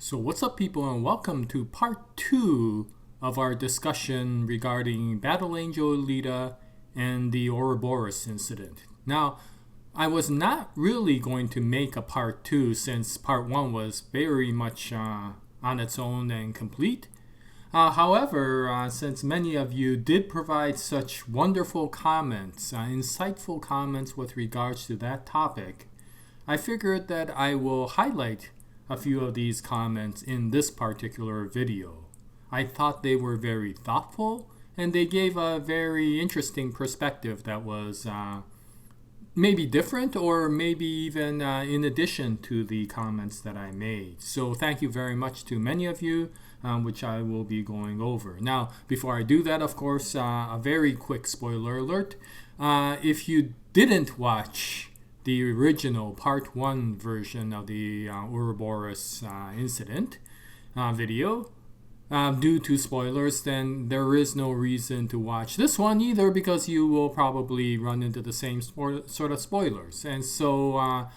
So what's up, people, and welcome to part 2 of our discussion regarding Battle Angel Alita and the Ouroboros Incident. Now, I was not really going to make a part 2 since part 1 was very much on its own and complete. However, since many of you did provide such wonderful comments, insightful comments with regards to that topic, I figured that I will highlight a few of these comments in this particular video. I thought they were very thoughtful and they gave a very interesting perspective that was maybe different or maybe even in addition to the comments that I made. So thank you very much to many of you, which I will be going over. Now, before I do that, of course, a very quick spoiler alert. If you didn't watch the original part 1 version of the Ouroboros incident video, due to spoilers, then there is no reason to watch this one either, because you will probably run into the same sort of spoilers. And so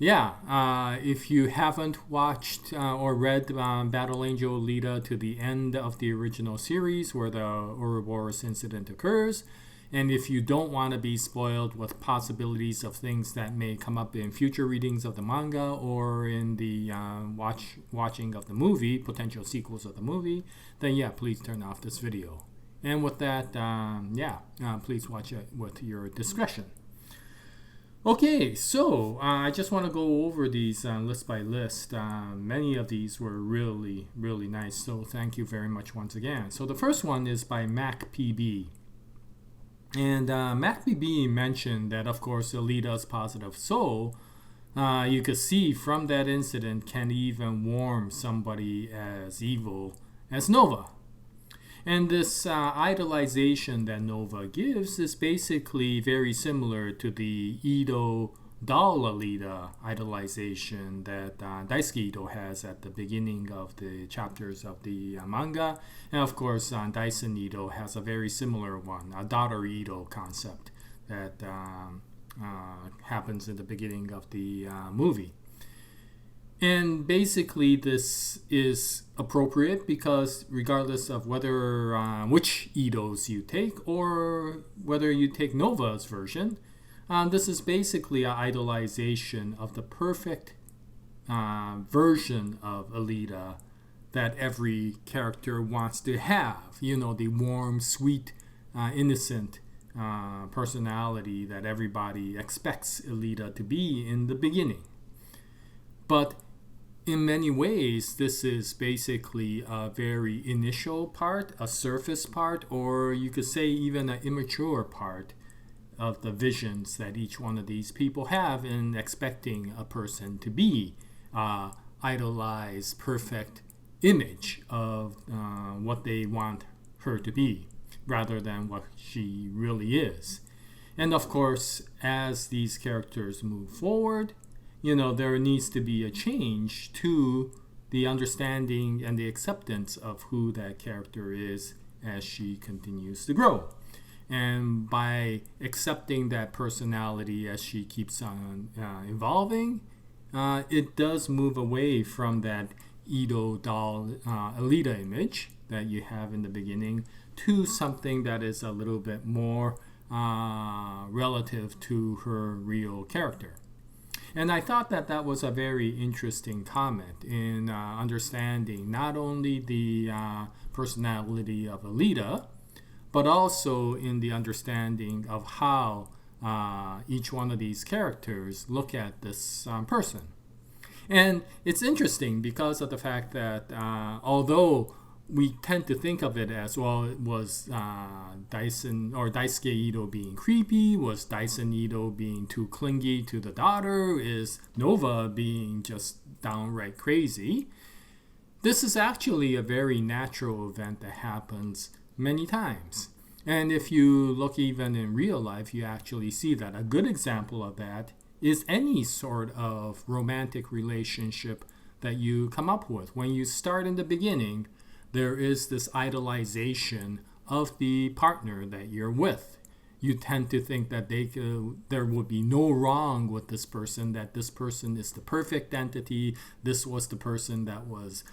if you haven't watched or read Battle Angel Alita to the end of the original series where the Ouroboros incident occurs, and if you don't want to be spoiled with possibilities of things that may come up in future readings of the manga or in the watching of the movie, potential sequels of the movie, then please turn off this video. And with that, please watch it with your discretion. Okay, so I just want to go over these list by list. Many of these were really, really nice, so thank you very much once again. So the first one is by MacPB. And MacPB mentioned that, of course, Alita's positive soul, you could see from that incident, can even warm somebody as evil as Nova. And this idolization that Nova gives is basically very similar to the Ito doll Alita idolization that Daisuke Ito has at the beginning of the chapters of the manga. And of course, Daisen Ito has a very similar one, a daughter Ito concept that happens in the beginning of the movie. And basically this is appropriate because regardless of whether which Itos you take or whether you take Nova's version, this is basically an idolization of the perfect version of Alita that every character wants to have. You know, the warm, sweet, innocent personality that everybody expects Alita to be in the beginning. But in many ways, this is basically a very initial part, a surface part, or you could say even an immature part of the visions that each one of these people have in expecting a person to be idolized, perfect image of what they want her to be, rather than what she really is. And of course, as these characters move forward, there needs to be a change to the understanding and the acceptance of who that character is as she continues to grow. And by accepting that personality as she keeps on evolving, it does move away from that Ito doll Alita image that you have in the beginning to something that is a little bit more relative to her real character. And I thought that that was a very interesting comment in understanding not only the personality of Alita, but also in the understanding of how each one of these characters look at this person. And it's interesting because of the fact that although we tend to think of it as, well, it was Daisuke Ito being creepy, was Daisen Ito being too clingy to the daughter, is Nova being just downright crazy, this is actually a very natural event that happens many times. And if you look even in real life, you actually see that. A good example of that is any sort of romantic relationship that you come up with. When you start in the beginning, there is this idolization of the partner that you're with. you tend to think that there would be no wrong with this person, that this person is the perfect entity. This was the person that was,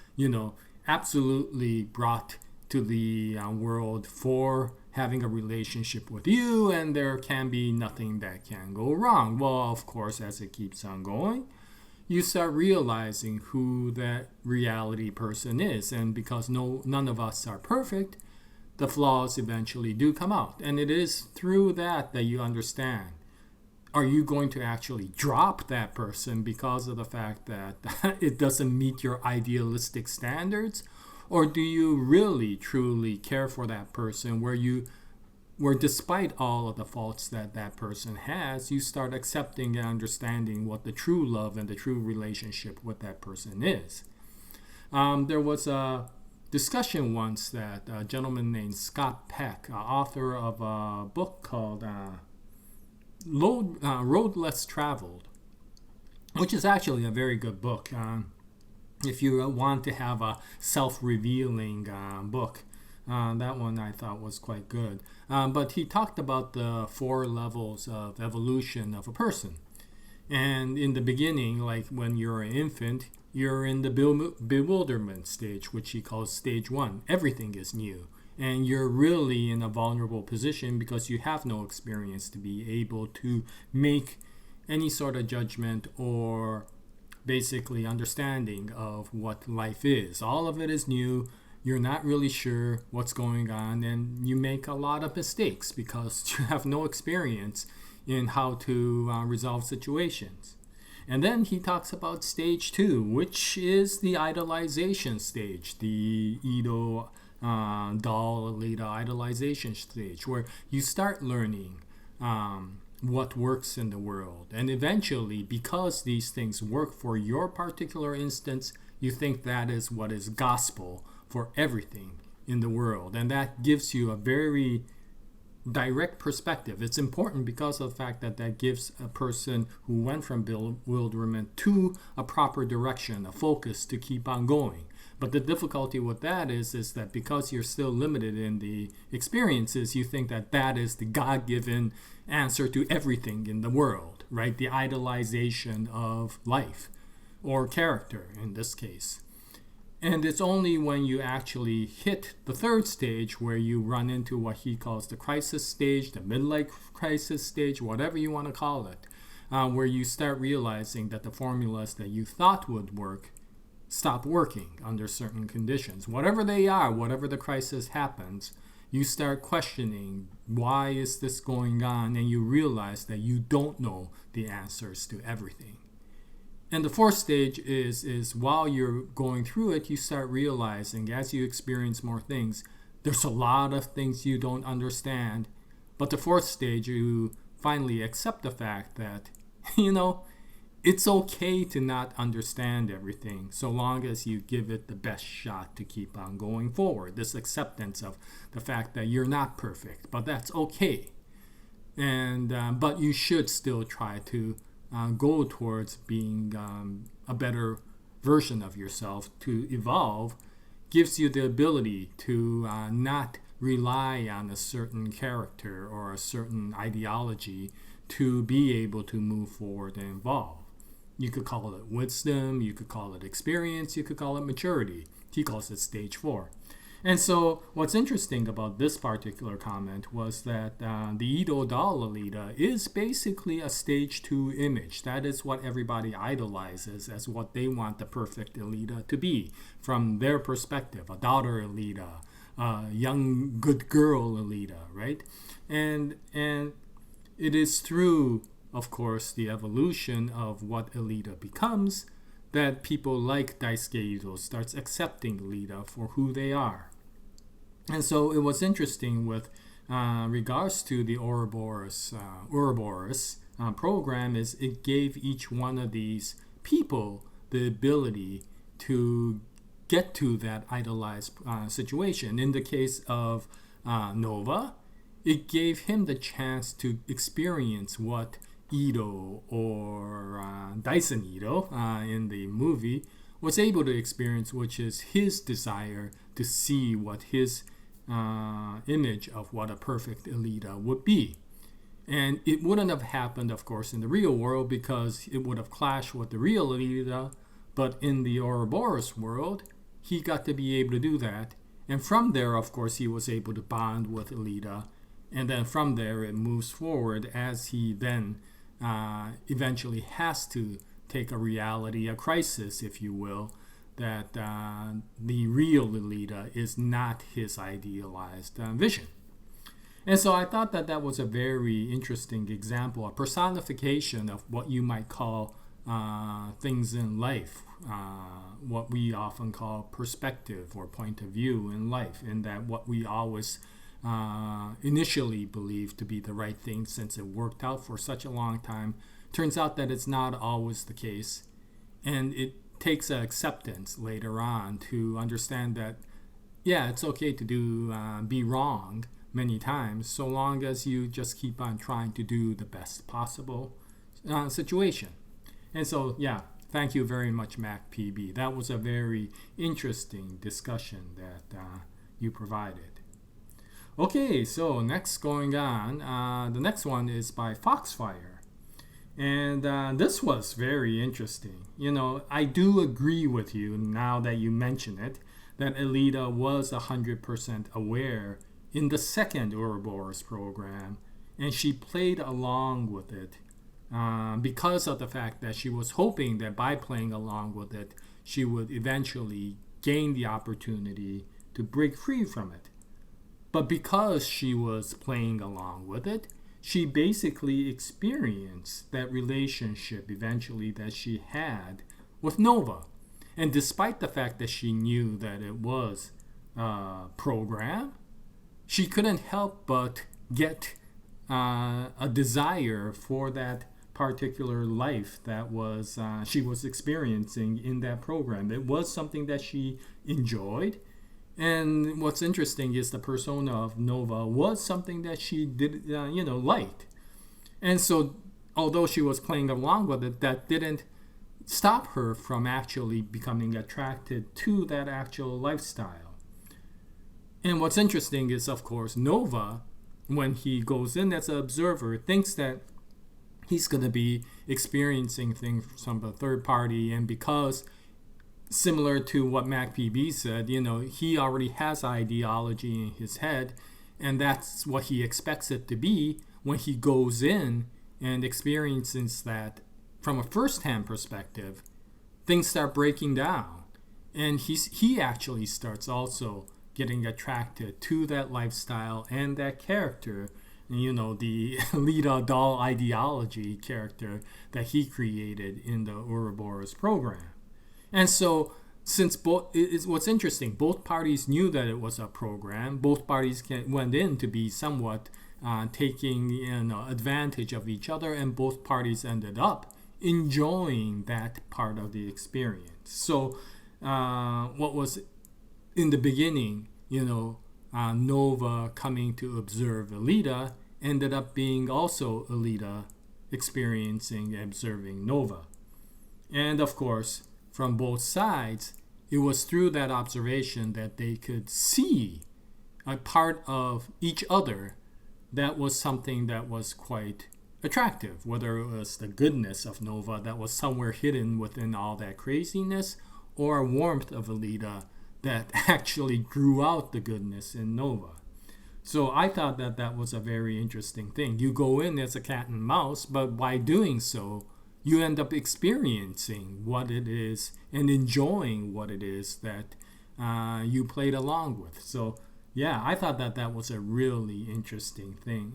absolutely brought to the world for having a relationship with you, and there can be nothing that can go wrong. Well, of course, as it keeps on going, you start realizing who that reality person is. And because none of us are perfect, the flaws eventually do come out. And it is through that you understand, are you going to actually drop that person because of the fact that it doesn't meet your idealistic standards? Or do you really, truly care for that person where despite all of the faults that person has, you start accepting and understanding what the true love and the true relationship with that person is? There was a discussion once that a gentleman named Scott Peck, author of a book called Road Less Traveled, which is actually a very good book. If you want to have a self-revealing book, that one I thought was quite good. But he talked about the 4 levels of evolution of a person. And in the beginning, like when you're an infant, you're in the bewilderment stage, which he calls stage 1. Everything is new. And you're really in a vulnerable position because you have no experience to be able to make any sort of judgment or basically understanding of what life is. All of it is new. You're not really sure what's going on, and you make a lot of mistakes because you have no experience in how to resolve situations. And then he talks about stage 2, which is the idolization stage, the Doll Alita idolization stage, where you start learning what works in the world. And eventually, because these things work for your particular instance, you think that is what is gospel for everything in the world. And that gives you a very direct perspective. It's important because of the fact that gives a person who went from bewilderment to a proper direction, a focus to keep on going. But the difficulty with that is that because you're still limited in the experiences, you think that is the God-given answer to everything in the world, right? The idolization of life or character in this case. And it's only when you actually hit the 3rd stage where you run into what he calls the crisis stage, the midlife crisis stage, whatever you want to call it, where you start realizing that the formulas that you thought would work stop working under certain conditions. Whatever they are, whatever the crisis happens, you start questioning, why is this going on? And you realize that you don't know the answers to everything. And the 4th stage is while you're going through it, you start realizing as you experience more things, there's a lot of things you don't understand. But the 4th stage, you finally accept the fact that, it's okay to not understand everything so long as you give it the best shot to keep on going forward. This acceptance of the fact that you're not perfect, but that's okay. And but you should still try to go towards being a better version of yourself. To evolve gives you the ability to not rely on a certain character or a certain ideology to be able to move forward and evolve. You could call it wisdom, you could call it experience, you could call it maturity. He calls it stage 4. And so what's interesting about this particular comment was that the Edo doll Alita is basically a stage 2 image. That is what everybody idolizes as what they want the perfect Alita to be from their perspective. A daughter Alita, a young good girl Alita, right? And it is through, of course, the evolution of what Alita becomes that people like Daisuke Ito starts accepting Alita for who they are. And so it was interesting with regards to the Ouroboros program is it gave each one of these people the ability to get to that idolized situation. In the case of Nova, it gave him the chance to experience what Ito or Dyson Ito in the movie was able to experience, which is his desire to see what his image of what a perfect Alita would be. And it wouldn't have happened, of course, in the real world because it would have clashed with the real Alita. But in the Ouroboros world, he got to be able to do that. And from there, of course, he was able to bond with Alita. And then from there, it moves forward as he then eventually has to take a crisis, if you will, that the real Alita is not his idealized vision. And so I thought that that was a very interesting example, a personification of what you might call things in life, what we often call perspective or point of view in life, in that what we always initially believed to be the right thing, since it worked out for such a long time, turns out that it's not always the case. And it takes acceptance later on to understand that, yeah, it's okay to be wrong many times, so long as you just keep on trying to do the best possible situation. And so, yeah, thank you very much, MacPB. That was a very interesting discussion that you provided. Okay, so next going on, the next one is by Foxfire. And this was very interesting. I do agree with you now that you mention it, that Alita was 100% aware in the second Ouroboros program, and she played along with it because of the fact that she was hoping that by playing along with it, she would eventually gain the opportunity to break free from it. But because she was playing along with it, she basically experienced that relationship eventually that she had with Nova. And despite the fact that she knew that it was a program, she couldn't help but get a desire for that particular life that was she was experiencing in that program. It was something that she enjoyed. And what's interesting is the persona of Nova was something that she did, liked. And so, although she was playing along with it, that didn't stop her from actually becoming attracted to that actual lifestyle. And what's interesting is, of course, Nova, when he goes in as an observer, thinks that he's going to be experiencing things from a third party, and because similar to what MacPB said, he already has ideology in his head, and that's what he expects it to be. When he goes in and experiences that from a first-hand perspective, things start breaking down. And he actually starts also getting attracted to that lifestyle and that character, the Alita doll ideology character that he created in the Ouroboros program. And so, since what's interesting, both parties knew that it was a program. Both parties went in to be somewhat taking advantage of each other, and both parties ended up enjoying that part of the experience. So, what was in the beginning, Nova coming to observe Alita, ended up being also Alita experiencing and observing Nova. And of course, from both sides, it was through that observation that they could see a part of each other that was something that was quite attractive, whether it was the goodness of Nova that was somewhere hidden within all that craziness, or a warmth of Alita that actually grew out the goodness in Nova. So I thought that that was a very interesting thing. You go in as a cat and mouse, but by doing so, you end up experiencing what it is and enjoying what it is that you played along with. So, yeah, I thought that that was a really interesting thing,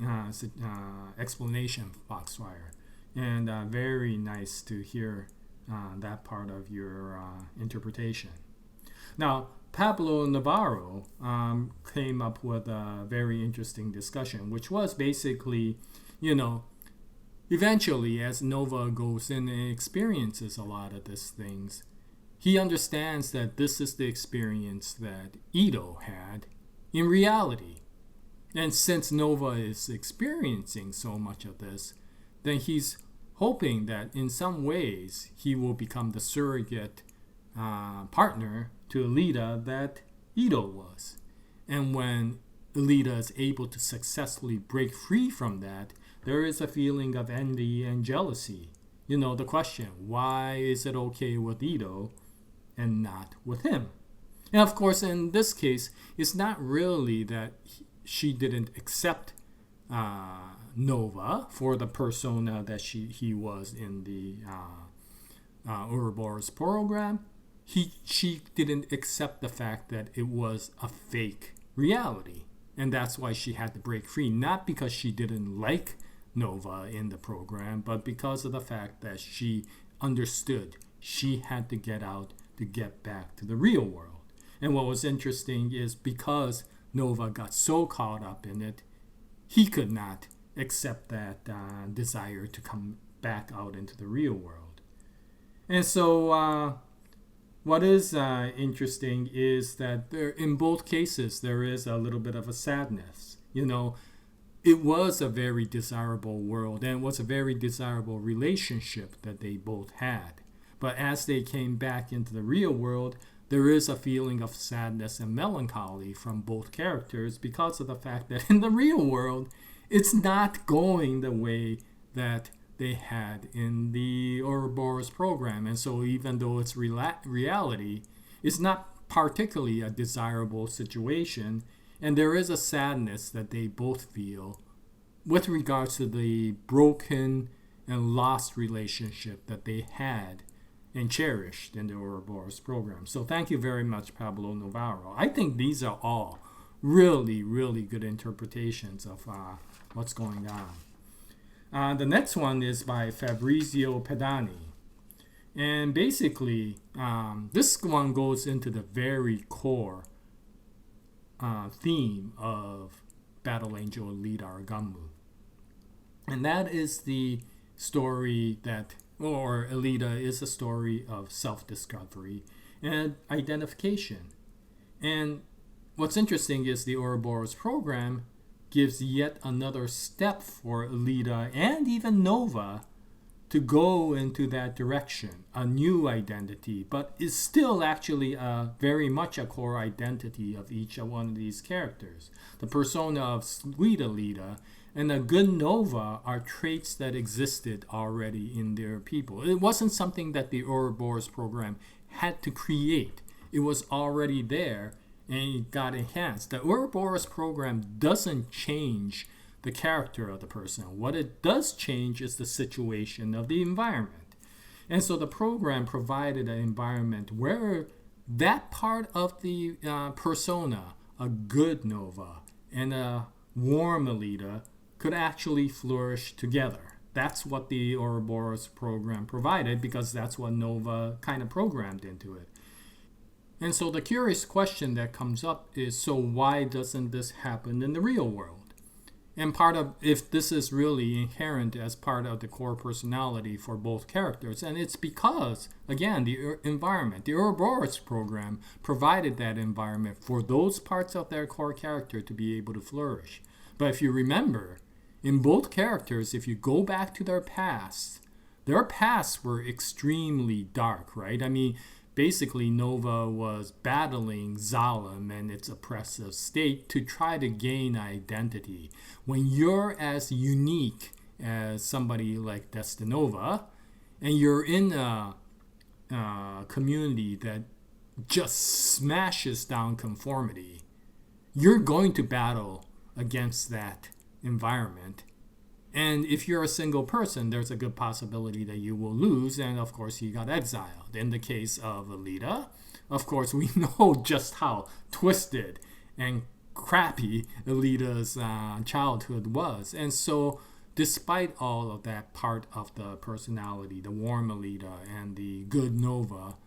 explanation, Foxfire. And very nice to hear that part of your interpretation. Now, Pablo Navarro came up with a very interesting discussion, which was basically, eventually, as Nova goes in and experiences a lot of these things, he understands that this is the experience that Ito had in reality. And since Nova is experiencing so much of this, then he's hoping that in some ways he will become the surrogate partner to Alita that Ito was. And when Alita is able to successfully break free from that, there is a feeling of envy and jealousy. You know, the question, why is it okay with Ito and not with him? And of course, in this case, it's not really that she didn't accept Nova for the persona that he was in the Ouroboros program. She didn't accept the fact that it was a fake reality. And that's why she had to break free. Not because she didn't like Nova in the program, but because of the fact that she understood she had to get out to get back to the real world. And what was interesting is because Nova got so caught up in it, he could not accept that desire to come back out into the real world. And so what is interesting is that in both cases there is a little bit of a sadness. You know, it was a very desirable world and it was a very desirable relationship that they both had. But as they came back into the real world, there is a feeling of sadness and melancholy from both characters because of the fact that in the real world, it's not going the way that they had in the Ouroboros program. And so even though it's reality, it's not particularly a desirable situation. And there is a sadness that they both feel with regards to the broken and lost relationship that they had and cherished in the Ouroboros program. So thank you very much, Pablo Navarro. I think these are all really, really good interpretations of what's going on. The next one is by Fabrizio Pedani. And basically, this one goes into the very core theme of Battle Angel Alita GUNNM. And that is the story that, or Alita is a story of self-discovery and identification. And what's interesting is the Ouroboros program gives yet another step for Alita and even Nova to go into that direction, a new identity, but is still actually very much a core identity of each one of these characters. The persona of sweet Alita and a good Nova are traits that existed already in their people. It wasn't something that the Ouroboros program had to create. It was already there and it got enhanced. The Ouroboros program doesn't change the character of the person. What it does change is the situation of the environment. And so the program provided an environment where that part of the persona, a good Nova and a warm Alita, could actually flourish together. That's what the Ouroboros program provided because that's what Nova kind of programmed into it. And so the curious question that comes up is, so why doesn't this happen in the real world? And part of, if this is really inherent as part of the core personality for both characters, and it's because, again, the environment, the Ouroboros program provided that environment for those parts of their core character to be able to flourish. But if you remember, in both characters, if you go back to their pasts were extremely dark, right? I mean, basically Nova was battling Zalem and its oppressive state to try to gain identity. When you're as unique as somebody like Destinova, and you're in a community that just smashes down conformity, you're going to battle against that environment. And if you're a single person, there's a good possibility that you will lose. And of course, he got exiled. In the case of Alita, of course, we know just how twisted and crappy Alita's childhood was. And so, despite all of that part of the personality, the warm Alita and the good Nova,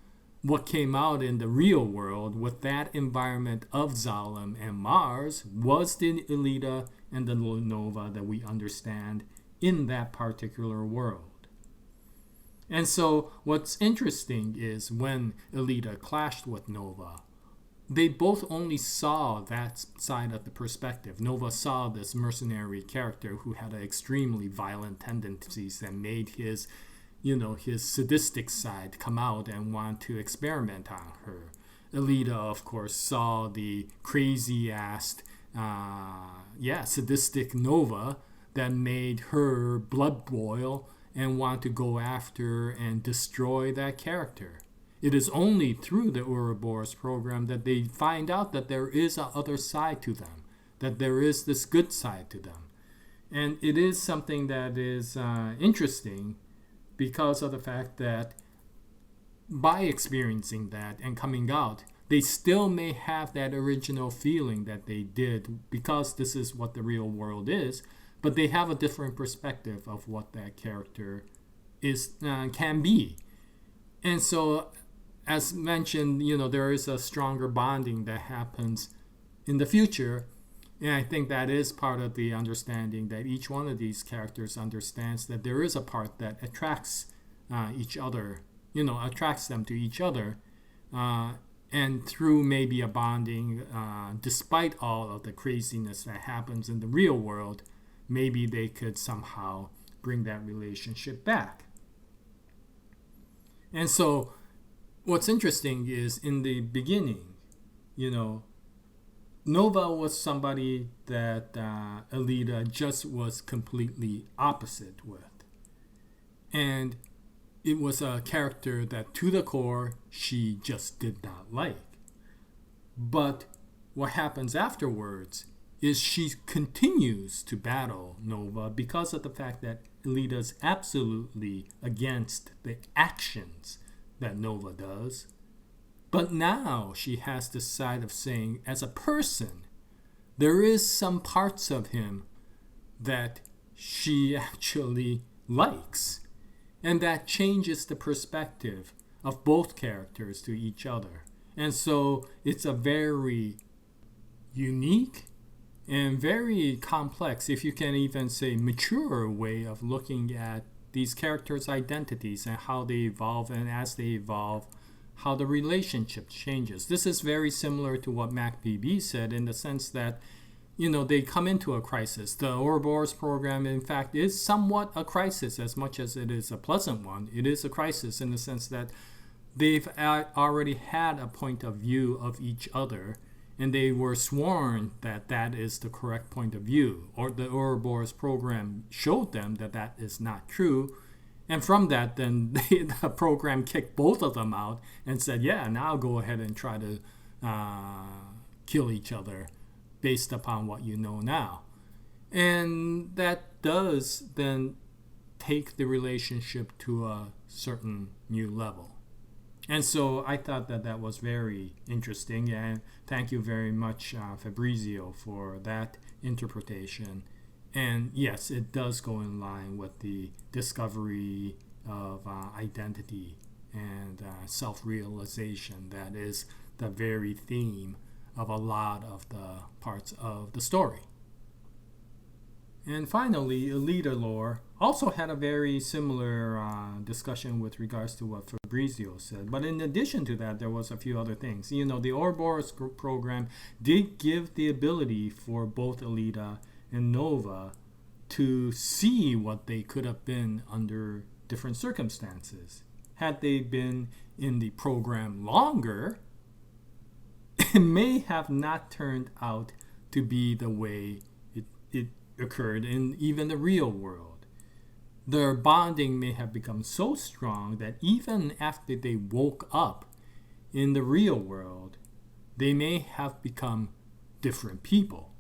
what came out in the real world with that environment of Zalem and Mars was the Alita and the Nova that we understand in that particular world. And so what's interesting is when Alita clashed with Nova, they both only saw that side of the perspective. Nova saw this mercenary character who had extremely violent tendencies that made his sadistic side come out and want to experiment on her. Alita, of course, saw the crazy-ass, sadistic Nova that made her blood boil and want to go after and destroy that character. It is only through the Ouroboros program that they find out that there is a other side to them, that there is this good side to them. And it is something that is interesting because of the fact that by experiencing that and coming out, they still may have that original feeling that they did because this is what the real world is, but they have a different perspective of what that character is can be. And so, as mentioned, there is a stronger bonding that happens in the future. And I think that is part of the understanding that each one of these characters understands that there is a part that attracts each other, attracts them to each other. And through maybe a bonding, despite all of the craziness that happens in the real world, maybe they could somehow bring that relationship back. And so what's interesting is in the beginning, Nova was somebody that Alita just was completely opposite with. And it was a character that to the core she just did not like. But what happens afterwards is she continues to battle Nova because of the fact that Alita's absolutely against the actions that Nova does. But now she has the side of saying, as a person, there is some parts of him that she actually likes. And that changes the perspective of both characters to each other. And so it's a very unique and very complex, if you can even say mature way of looking at these characters' identities and how they evolve, and as they evolve, how the relationship changes. This is very similar to what MacPB said in the sense that, they come into a crisis. The Ouroboros program, in fact, is somewhat a crisis as much as it is a pleasant one. It is a crisis in the sense that they've already had a point of view of each other, and they were sworn that that is the correct point of view, or the Ouroboros program showed them that that is not true. And from that, then the program kicked both of them out and said, yeah, now go ahead and try to kill each other based upon what you know now. And that does then take the relationship to a certain new level. And so I thought that that was very interesting, and thank you very much, Fabrizio, for that interpretation. And yes, it does go in line with the discovery of identity and self-realization that is the very theme of a lot of the parts of the story. And finally, Alita lore also had a very similar discussion with regards to what Fabrizio said. But in addition to that, there was a few other things. The Ouroboros program did give the ability for both Alita and Nova to see what they could have been under different circumstances. Had they been in the program longer, it may have not turned out to be the way it occurred in even the real world. Their bonding may have become so strong that even after they woke up in the real world, they may have become different people.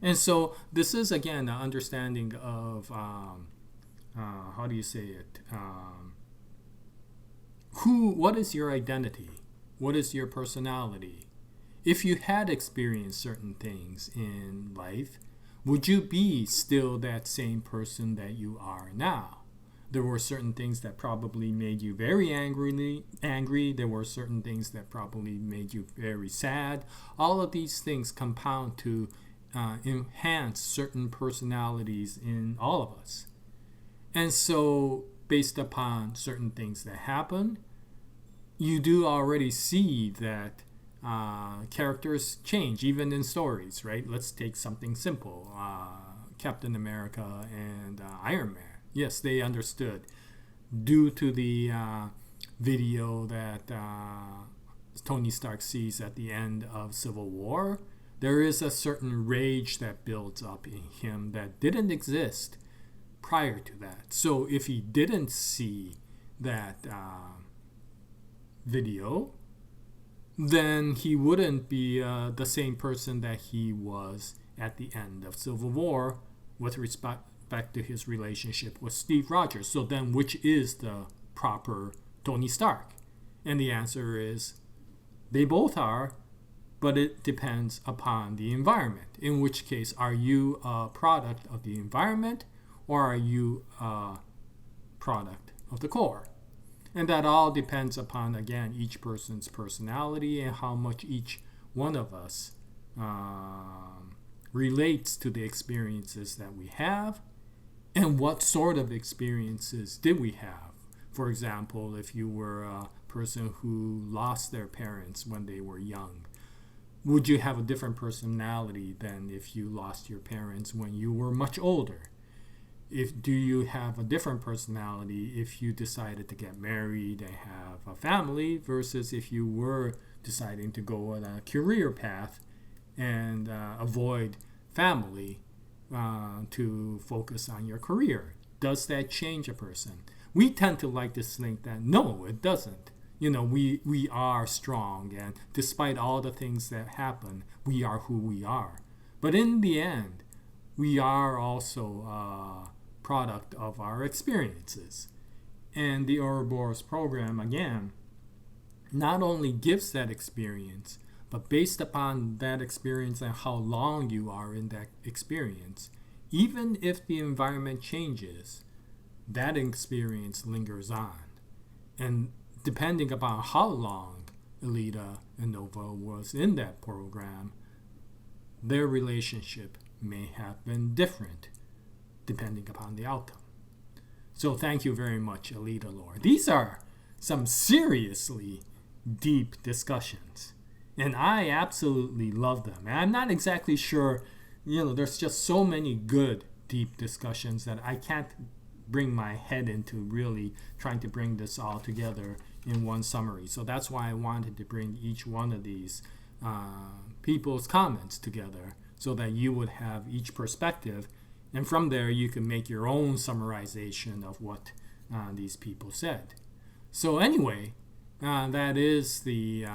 And so this is, again, an understanding of, how do you say it? What is your identity? What is your personality? If you had experienced certain things in life, would you be still that same person that you are now? There were certain things that probably made you very angry. There were certain things that probably made you very sad. All of these things compound to enhance certain personalities in all of us. And so, based upon certain things that happen, you do already see that characters change, even in stories, right? Let's take something simple. Captain America and Iron Man. Yes, they understood. Due to the video that Tony Stark sees at the end of Civil War, there is a certain rage that builds up in him that didn't exist prior to that. So if he didn't see that video, then he wouldn't be the same person that he was at the end of Civil War with respect to his relationship with Steve Rogers. So then which is the proper Tony Stark? And the answer is they both are, but it depends upon the environment. In which case, are you a product of the environment or are you a product of the core? And that all depends upon, again, each person's personality and how much each one of us relates to the experiences that we have and what sort of experiences did we have. For example, if you were a person who lost their parents when they were young, would you have a different personality than if you lost your parents when you were much older? Do you have a different personality if you decided to get married and have a family versus if you were deciding to go on a career path and avoid family to focus on your career? Does that change a person? We tend to like to think that no, it doesn't. We are strong, and despite all the things that happen, we are who we are. But in the end, we are also a product of our experiences. And the Ouroboros program, again, not only gives that experience, but based upon that experience and how long you are in that experience, even if the environment changes, that experience lingers on. And depending upon how long Alita and Nova was in that program, their relationship may have been different depending upon the outcome. So thank you very much, Alita lore. These are some seriously deep discussions, and I absolutely love them. And I'm not exactly sure, there's just so many good deep discussions that I can't bring my head into really trying to bring this all together in one summary. So that's why I wanted to bring each one of these people's comments together so that you would have each perspective, and from there you can make your own summarization of what these people said. So anyway, that is the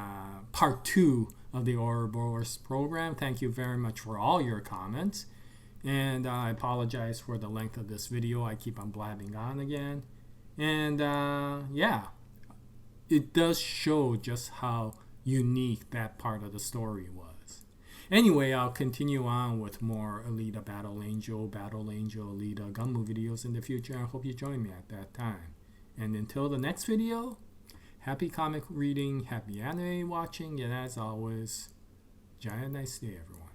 part 2 of the Ouroboros program. Thank you very much for all your comments. And I apologize for the length of this video. I keep on blabbing on again. And yeah, it does show just how unique that part of the story was. Anyway, I'll continue on with more Alita Battle Angel Alita GUNNM videos in the future. I hope you join me at that time. And until the next video, happy comic reading, happy anime watching, and as always, Jaya, nice day everyone.